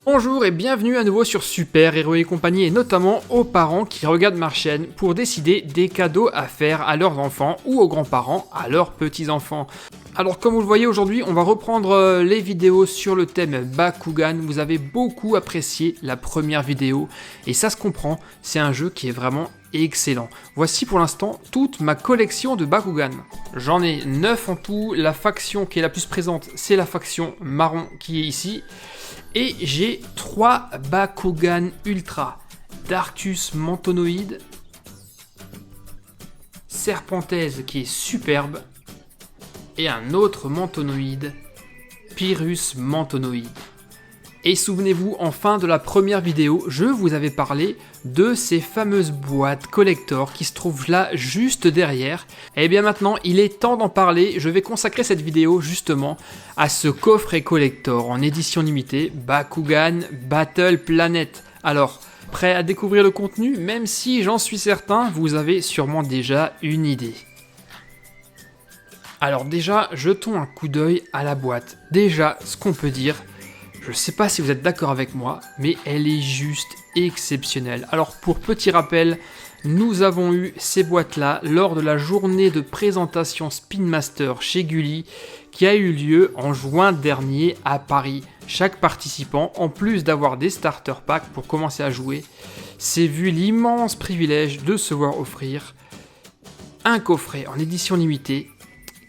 Bonjour et bienvenue à nouveau sur Super Héros et compagnie, et notamment aux parents qui regardent ma chaîne pour décider des cadeaux à faire à leurs enfants ou aux grands-parents à leurs petits-enfants. Alors comme vous le voyez aujourd'hui, on va reprendre les vidéos sur le thème Bakugan. Vous avez beaucoup apprécié la première vidéo et ça se comprend, c'est un jeu qui est vraiment excellent. Voici pour l'instant toute ma collection de Bakugan. J'en ai 9 en tout, la faction qui est la plus présente c'est la faction marron qui est ici. Et j'ai 3 Bakugan Ultra, Darkus Mantonoid, Serpentez qui est superbe, et un autre Mantonoid, Pyrrhus Mantonoid. Et souvenez-vous, en fin de la première vidéo, je vous avais parlé de ces fameuses boîtes collector qui se trouvent là juste derrière. Et bien maintenant, il est temps d'en parler. Je vais consacrer cette vidéo justement à ce coffret collector en édition limitée, Bakugan Battle Planet. Alors, prêt à découvrir le contenu? Même si j'en suis certain, vous avez sûrement déjà une idée. Alors déjà, jetons un coup d'œil à la boîte. Déjà, ce qu'on peut dire, je sais pas si vous êtes d'accord avec moi, mais elle est juste exceptionnelle. Alors pour petit rappel, nous avons eu ces boîtes-là lors de la journée de présentation Spin Master chez Gulli qui a eu lieu en juin dernier à Paris. Chaque participant, en plus d'avoir des starter packs pour commencer à jouer, s'est vu l'immense privilège de se voir offrir un coffret en édition limitée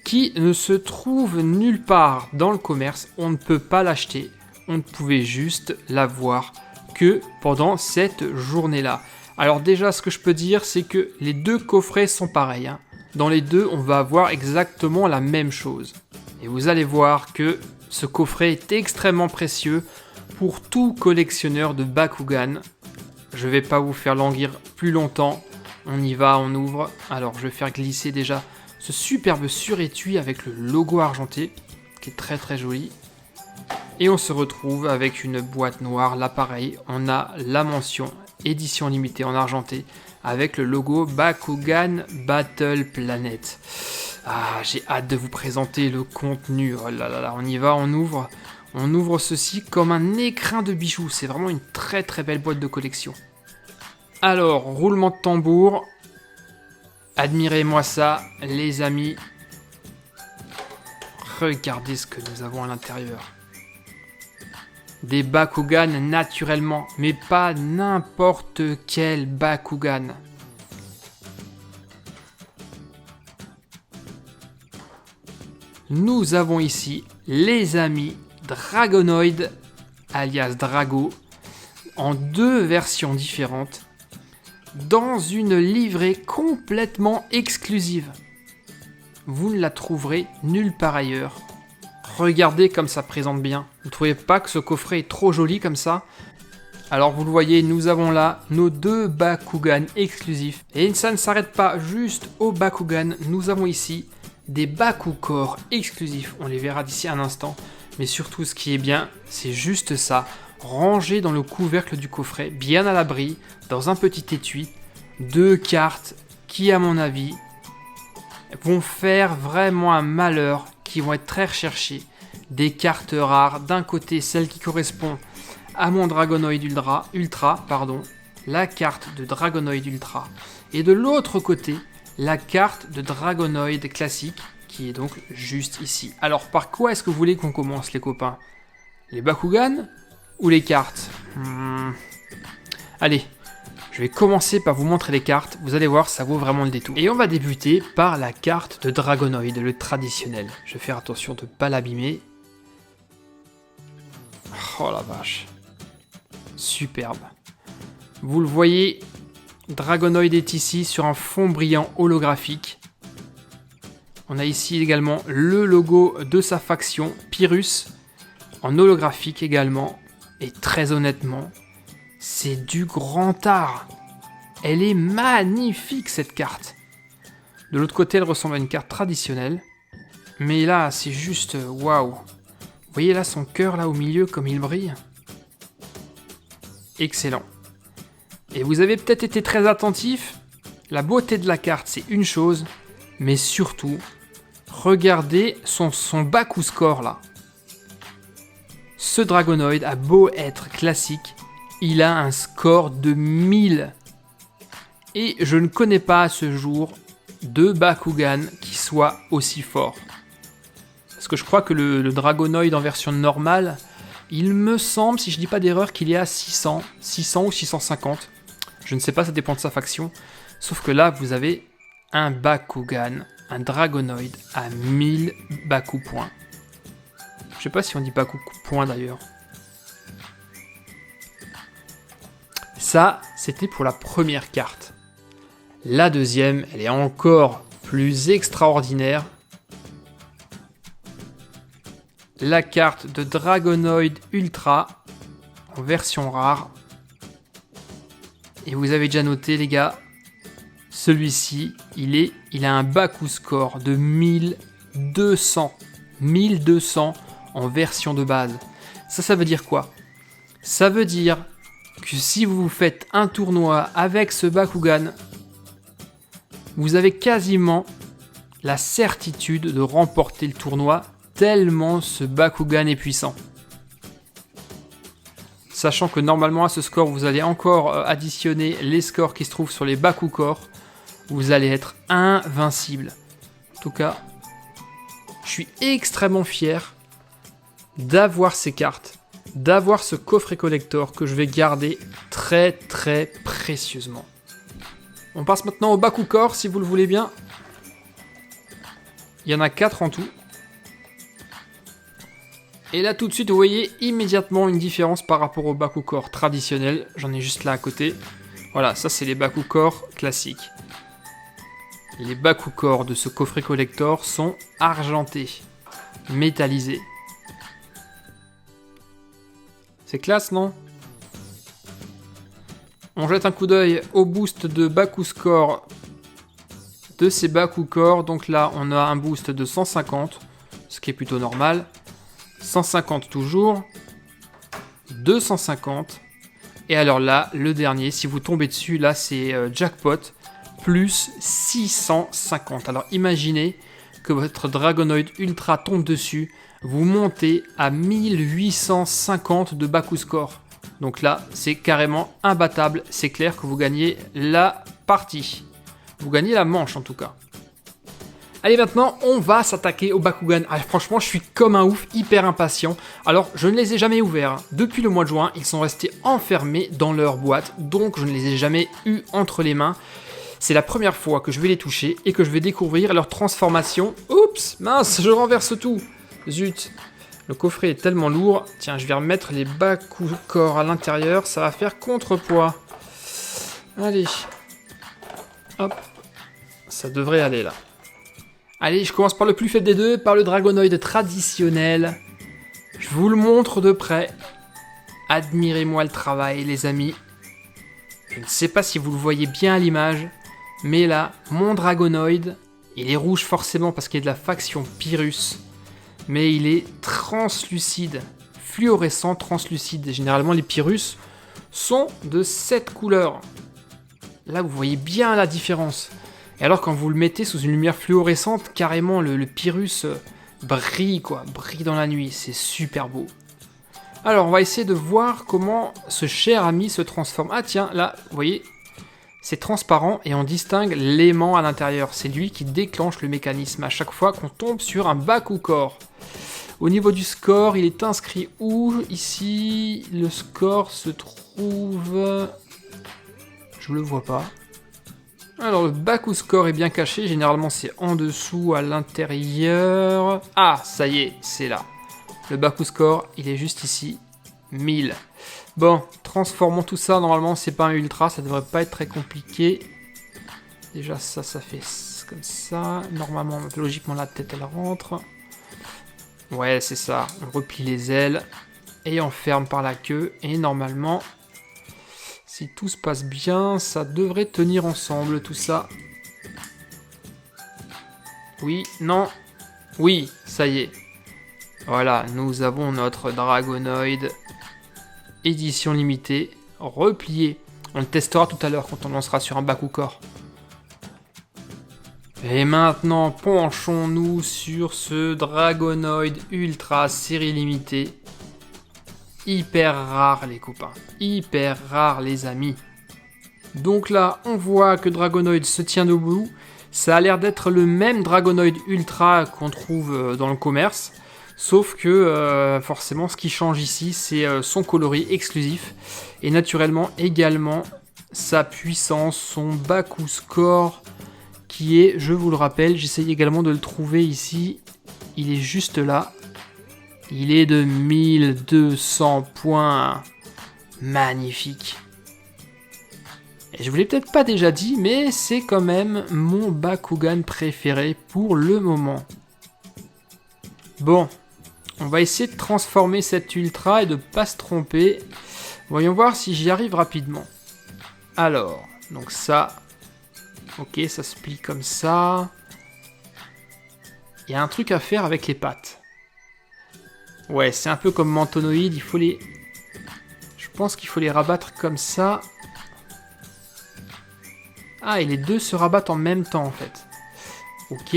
qui ne se trouve nulle part dans le commerce. On ne peut pas l'acheter. On ne pouvait juste l'avoir que pendant cette journée-là. Alors déjà, ce que je peux dire, c'est que les deux coffrets sont pareils. Dans les deux, on va avoir exactement la même chose. Et vous allez voir que ce coffret est extrêmement précieux pour tout collectionneur de Bakugan. Je ne vais pas vous faire languir plus longtemps. On y va, on ouvre. Alors, je vais faire glisser déjà ce superbe surétui avec le logo argenté, qui est très très joli. Et on se retrouve avec une boîte noire. Là pareil, on a la mention édition limitée en argenté avec le logo Bakugan Battle Planet. Ah, j'ai hâte de vous présenter le contenu. Oh là là là, on y va, on ouvre. On ouvre ceci comme un écrin de bijoux. C'est vraiment une très très belle boîte de collection. Alors, roulement de tambour. Admirez-moi ça, les amis. Regardez ce que nous avons à l'intérieur. Des Bakugan naturellement, mais pas n'importe quel Bakugan. Nous avons ici les amis Dragonoid, alias Drago, en deux versions différentes, dans une livrée complètement exclusive. Vous ne la trouverez nulle part ailleurs. Regardez comme ça présente bien. Vous ne trouvez pas que ce coffret est trop joli comme ça? Alors vous le voyez, nous avons là nos deux Bakugan exclusifs. Et ça ne s'arrête pas juste au Bakugan. Nous avons ici des Bakukor exclusifs. On les verra d'ici un instant. Mais surtout ce qui est bien, c'est juste ça. Rangé dans le couvercle du coffret, bien à l'abri, dans un petit étui. Deux cartes qui, à mon avis, vont faire vraiment un malheur, qui vont être très recherchées. Des cartes rares, d'un côté celle qui correspond à mon Dragonoid Ultra, la carte de Dragonoid Ultra, et de l'autre côté, la carte de Dragonoid classique, qui est donc juste ici. Alors par quoi est-ce que vous voulez qu'on commence les copains? Les Bakugan ou les cartes? Allez, je vais commencer par vous montrer les cartes, vous allez voir, ça vaut vraiment le détour. Et on va débuter par la carte de Dragonoid, le traditionnel. Je vais faire attention de ne pas l'abîmer. Oh la vache. Superbe. Vous le voyez, Dragonoid est ici sur un fond brillant holographique. On a ici également le logo de sa faction, Pyrrhus, en holographique également. Et très honnêtement, c'est du grand art. Elle est magnifique cette carte. De l'autre côté, elle ressemble à une carte traditionnelle. Mais là, c'est juste waouh. Vous voyez là son cœur là au milieu comme il brille. Excellent. Et vous avez peut-être été très attentif. La beauté de la carte, c'est une chose. Mais surtout, regardez son Baku score là. Ce Dragonoid a beau être classique, il a un score de 1000. Et je ne connais pas à ce jour de Bakugan qui soit aussi fort. Parce que je crois que le Dragonoid en version normale, il me semble, si je dis pas d'erreur, qu'il est à 600 ou 650. Je ne sais pas, ça dépend de sa faction. Sauf que là, vous avez un Bakugan, un Dragonoid à 1000 Baku points. Je sais pas si on dit Baku points d'ailleurs. Ça, c'était pour la première carte. La deuxième, elle est encore plus extraordinaire. La carte de Dragonoid Ultra en version rare. Et vous avez déjà noté les gars, celui-ci, il a un Baku score de 1200. 1200 en version de base. Ça veut dire quoi? Ça veut dire que si vous faites un tournoi avec ce Bakugan, vous avez quasiment la certitude de remporter le tournoi tellement ce Bakugan est puissant. Sachant que normalement à ce score, vous allez encore additionner les scores qui se trouvent sur les Bakukor, vous allez être invincible. En tout cas, je suis extrêmement fier d'avoir ces cartes, d'avoir ce coffret collector que je vais garder très très précieusement. On passe maintenant au Bakukor si vous le voulez bien. Il y en a 4 en tout. Et là tout de suite vous voyez immédiatement une différence par rapport au Bakukor traditionnel. J'en ai juste là à côté. Voilà, ça c'est les Bakukor classiques. Les Bakukor de ce coffret collector sont argentés, métallisés. C'est classe, non? On jette un coup d'œil au boost de Baku score de ces Bakukor. Donc là, on a un boost de 150, ce qui est plutôt normal. 150 toujours. 250. Et alors là, le dernier, si vous tombez dessus, là, c'est jackpot. Plus 650. Alors imaginez que votre Dragonoid Ultra tombe dessus. Vous montez à 1850 de Baku score. Donc là, c'est carrément imbattable. C'est clair que vous gagnez la partie. Vous gagnez la manche en tout cas. Allez, maintenant, on va s'attaquer au Bakugan. Ah, franchement, je suis comme un ouf, hyper impatient. Alors, je ne les ai jamais ouverts. Depuis le mois de juin, ils sont restés enfermés dans leur boîte. Donc, je ne les ai jamais eus entre les mains. C'est la première fois que je vais les toucher et que je vais découvrir leur transformation. Oups, mince, je renverse tout. Zut. Le coffret est tellement lourd. Tiens, je vais remettre les Bakukor à l'intérieur. Ça va faire contrepoids. Allez. Hop. Ça devrait aller là. Allez, je commence par le plus faible des deux, par le Dragonoid traditionnel. Je vous le montre de près. Admirez-moi le travail, les amis. Je ne sais pas si vous le voyez bien à l'image, mais là, mon Dragonoid, il est rouge forcément parce qu'il est de la faction Pyrrhus. Mais il est translucide, fluorescent translucide. Et généralement, les Pyrrhus sont de cette couleur. Là, vous voyez bien la différence. Et alors, quand vous le mettez sous une lumière fluorescente, carrément, le Pyrrhus brille, quoi. Brille dans la nuit. C'est super beau. Alors, on va essayer de voir comment ce cher ami se transforme. Ah tiens, là, vous voyez, c'est transparent et on distingue l'aimant à l'intérieur. C'est lui qui déclenche le mécanisme à chaque fois qu'on tombe sur un Bakukor. Au niveau du score, il est inscrit où? Ici, le score se trouve... Je le vois pas. Alors, le Baku score est bien caché. Généralement, c'est en dessous, à l'intérieur. Ah, ça y est, c'est là. Le Baku score, il est juste ici. 1000. Bon, transformons tout ça. Normalement, c'est pas un ultra. Ça devrait pas être très compliqué. Déjà, ça fait comme ça. Normalement, logiquement, la tête, elle rentre. Ouais, c'est ça. On replie les ailes. Et on ferme par la queue. Et normalement, si tout se passe bien, ça devrait tenir ensemble, tout ça. Oui, non. Oui, ça y est. Voilà, nous avons notre Dragonoid édition limitée, replié. On le testera tout à l'heure quand on lancera sur un Bakukor. Et maintenant, penchons-nous sur ce Dragonoid Ultra série limitée. hyper rare les copains, hyper rare les amis. Donc là, on voit que Dragonoid se tient debout. Ça a l'air d'être le même Dragonoid Ultra qu'on trouve dans le commerce. Sauf que forcément, ce qui change ici, c'est son coloris exclusif. Et naturellement, également, sa puissance, son Baku Score, qui est, je vous le rappelle, j'essaye également de le trouver ici. Il est juste là. Il est de 1200 points. Magnifique. Et je vous l'ai peut-être pas déjà dit, mais c'est quand même mon Bakugan préféré pour le moment. Bon, on va essayer de transformer cet Ultra et de pas se tromper. Voyons voir si j'y arrive rapidement. Alors, donc ça... Ok, ça se plie comme ça. Il y a un truc à faire avec les pattes. Ouais, c'est un peu comme Mantonoid, il faut les... Je pense qu'il faut les rabattre comme ça. Ah, et les deux se rabattent en même temps, en fait. Ok.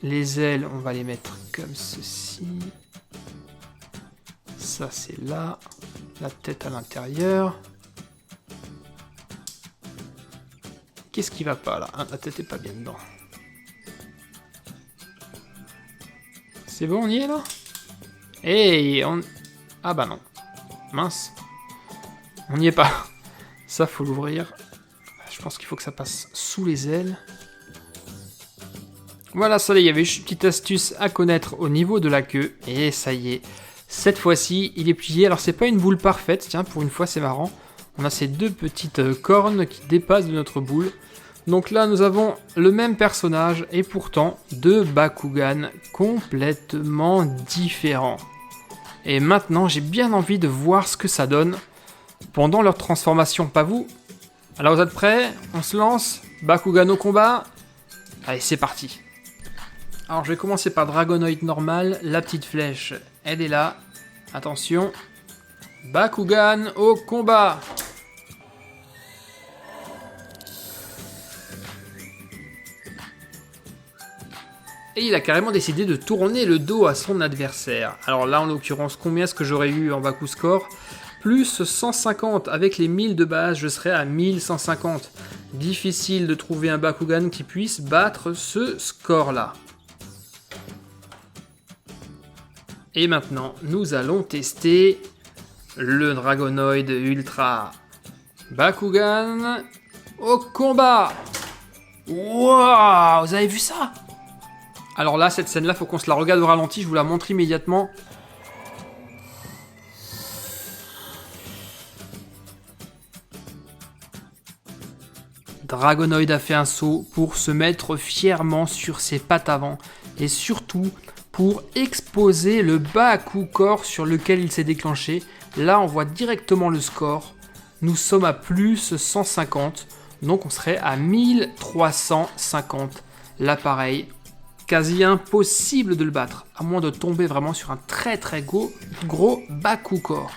Les ailes, on va les mettre comme ceci. Ça, c'est là. La tête à l'intérieur. Qu'est-ce qui va pas, là? La tête est pas bien dedans. C'est bon, on y est, là? Hey, on... Ah bah non. Mince. On n'y est pas. Ça, faut l'ouvrir. Je pense qu'il faut que ça passe sous les ailes. Voilà, ça y est, il y avait juste une petite astuce à connaître au niveau de la queue. Et ça y est. Cette fois-ci, il est plié. Alors, c'est pas une boule parfaite. Tiens, pour une fois, c'est marrant. On a ces deux petites cornes qui dépassent de notre boule. Donc là, nous avons le même personnage et pourtant deux Bakugan complètement différents. Et maintenant, j'ai bien envie de voir ce que ça donne pendant leur transformation, pas vous? Alors vous êtes prêts? On se lance? Bakugan au combat? Allez, c'est parti. Alors je vais commencer par Dragonoid normal, la petite flèche, elle est là. Attention. Bakugan au combat! Et il a carrément décidé de tourner le dos à son adversaire. Alors là, en l'occurrence, combien est-ce que j'aurais eu en Baku Score? Plus 150, avec les 1000 de base, je serais à 1150. Difficile de trouver un Bakugan qui puisse battre ce score-là. Et maintenant, nous allons tester le Dragonoid Ultra. Bakugan au combat! Waouh, vous avez vu ça? Alors là, cette scène-là, faut qu'on se la regarde au ralenti, je vous la montre immédiatement. Dragonoid a fait un saut pour se mettre fièrement sur ses pattes avant et surtout pour exposer le Baku Core sur lequel il s'est déclenché. Là, on voit directement le score. Nous sommes à plus 150, donc on serait à 1350. Là, pareil, quasi impossible de le battre, à moins de tomber vraiment sur un très gros Baku Core.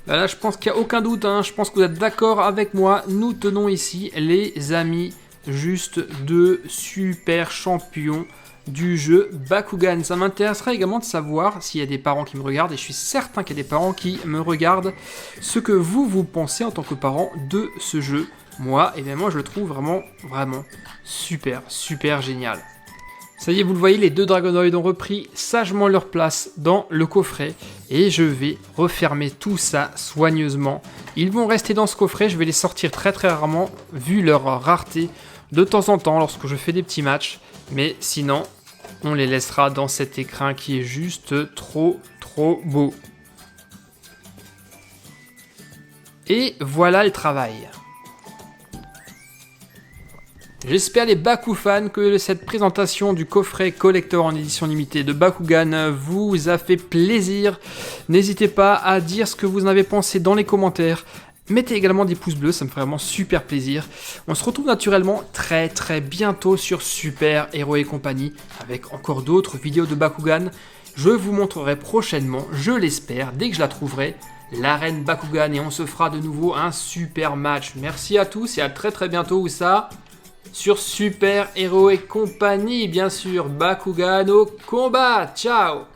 Là, je pense qu'il n'y a aucun doute, hein. Je pense que vous êtes d'accord avec moi. Nous tenons ici, les amis, juste deux super champions du jeu Bakugan. Ça m'intéresserait également de savoir s'il y a des parents qui me regardent, et je suis certain qu'il y a des parents qui me regardent, ce que vous pensez en tant que parents de ce jeu. Moi, eh bien moi, je le trouve vraiment super génial. Ça y est, vous le voyez, les deux Dragonoid ont repris sagement leur place dans le coffret. Et je vais refermer tout ça soigneusement. Ils vont rester dans ce coffret, je vais les sortir très rarement, vu leur rareté, de temps en temps lorsque je fais des petits matchs. Mais sinon, on les laissera dans cet écrin qui est juste trop beau. Et voilà le travail. J'espère les Baku fans que cette présentation du coffret collector en édition limitée de Bakugan vous a fait plaisir. N'hésitez pas à dire ce que vous en avez pensé dans les commentaires. Mettez également des pouces bleus, ça me ferait vraiment super plaisir. On se retrouve naturellement très bientôt sur Super Hero et compagnie avec encore d'autres vidéos de Bakugan. Je vous montrerai prochainement, je l'espère, dès que je la trouverai, l'arène Bakugan et on se fera de nouveau un super match. Merci à tous et à très bientôt. Où ça? Sur Super Hero et compagnie, bien sûr. Bakugan au combat. Ciao!